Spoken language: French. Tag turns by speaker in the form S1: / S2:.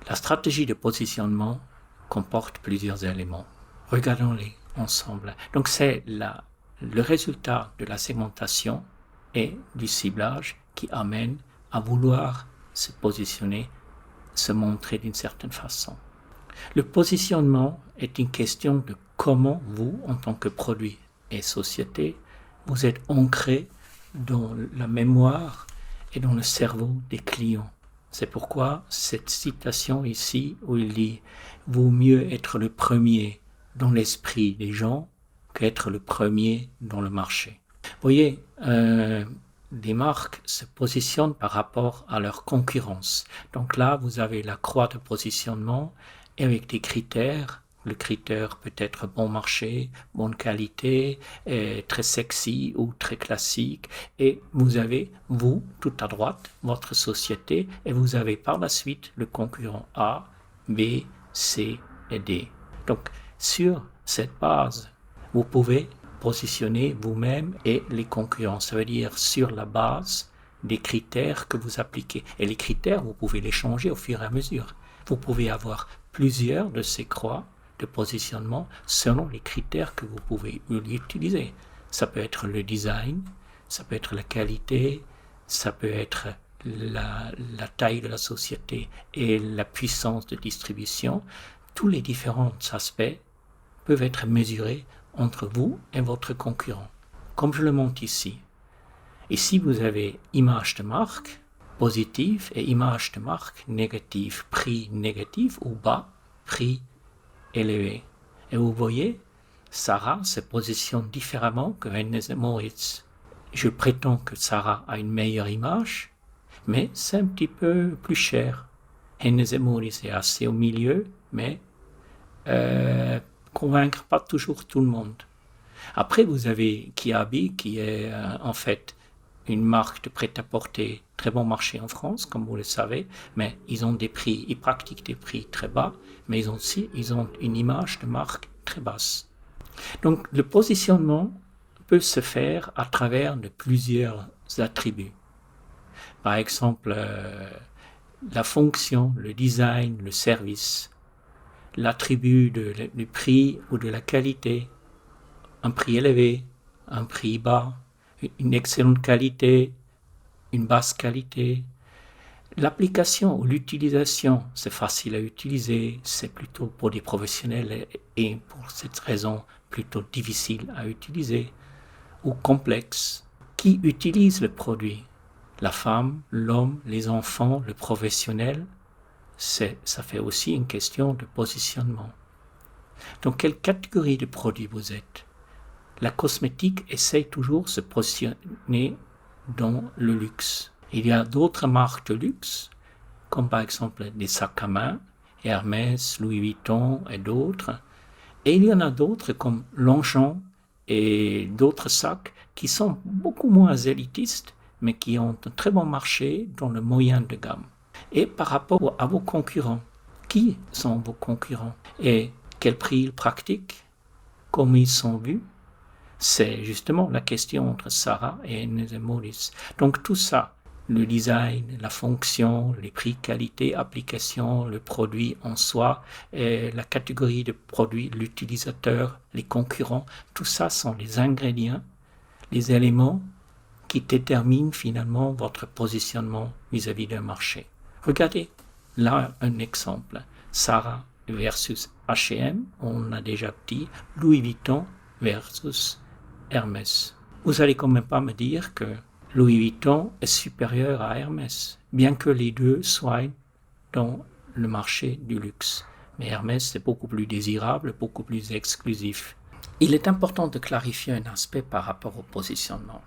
S1: La stratégie de positionnement comporte plusieurs éléments. Regardons-les ensemble. Donc c'est le résultat de la segmentation et du ciblage qui amène à vouloir se positionner, se montrer d'une certaine façon. Le positionnement est une question de comment vous, en tant que produit et société, vous êtes ancré dans la mémoire et dans le cerveau des clients. C'est pourquoi cette citation ici où il dit « vaut mieux être le premier dans l'esprit des gens qu'être le premier dans le marché ». Vous voyez, des marques se positionnent par rapport à leur concurrence. Donc là, vous avez la croix de positionnement et avec des critères. Le critère peut être bon marché, bonne qualité, très sexy ou très classique. Et vous avez, vous, tout à droite, votre société, et vous avez par la suite le concurrent A, B, C et D. Donc, sur cette base, vous pouvez positionner vous-même et les concurrents. Ça veut dire sur la base des critères que vous appliquez. Et les critères, vous pouvez les changer au fur et à mesure. Vous pouvez avoir plusieurs de ces croix de positionnement selon les critères que vous pouvez utiliser. Ça peut être le design, ça peut être la qualité, ça peut être la taille de la société et la puissance de distribution. Tous les différents aspects peuvent être mesurés entre vous et votre concurrent, comme je le montre ici. Ici, vous avez image de marque positive et image de marque négative, prix négatif ou bas, prix élevé. Et vous voyez, Zara se positionne différemment que Hennes & Mauritz. Je prétends que Zara a une meilleure image, mais c'est un petit peu plus cher. Hennes & Mauritz est assez au milieu, mais convaincre pas toujours tout le monde. Après, vous avez Kiabi, qui est en fait une marque de prêt-à-porter très bon marché en France, comme vous le savez, mais ils ont des prix, ils pratiquent des prix très bas, mais ils ont une image de marque très basse. Donc, le positionnement peut se faire à travers de plusieurs attributs. Par exemple, la fonction, le design, le service, l'attribut du prix ou de la qualité, un prix élevé, un prix bas, une excellente qualité, une basse qualité. L'application ou l'utilisation, c'est facile à utiliser, c'est plutôt pour des professionnels et pour cette raison plutôt difficile à utiliser ou complexe. Qui utilise le produit? La femme, l'homme, les enfants, le professionnel? Ça fait aussi une question de positionnement. Donc, quelle catégorie de produit vous êtes? La cosmétique essaye toujours de se positionner dans le luxe. Il y a d'autres marques de luxe, comme par exemple des sacs à main, Hermès, Louis Vuitton et d'autres. Et il y en a d'autres comme Longchamp et d'autres sacs qui sont beaucoup moins élitistes, mais qui ont un très bon marché dans le moyen de gamme. Et par rapport à vos concurrents, qui sont vos concurrents et quel prix ils pratiquent, comment ils sont vus? C'est justement la question entre Zara et Hennes & Mauritz. Donc tout ça, le design, la fonction, les prix, qualité, application, le produit en soi, et la catégorie de produits, l'utilisateur, les concurrents, tout ça sont les ingrédients, les éléments qui déterminent finalement votre positionnement vis-à-vis d'un marché. Regardez là un exemple. Zara versus H&M, on a déjà dit Louis Vuitton versus Hermès. Vous allez quand même pas me dire que Louis Vuitton est supérieur à Hermès, bien que les deux soient dans le marché du luxe. Mais Hermès, c'est beaucoup plus désirable, beaucoup plus exclusif. Il est important de clarifier un aspect par rapport au positionnement.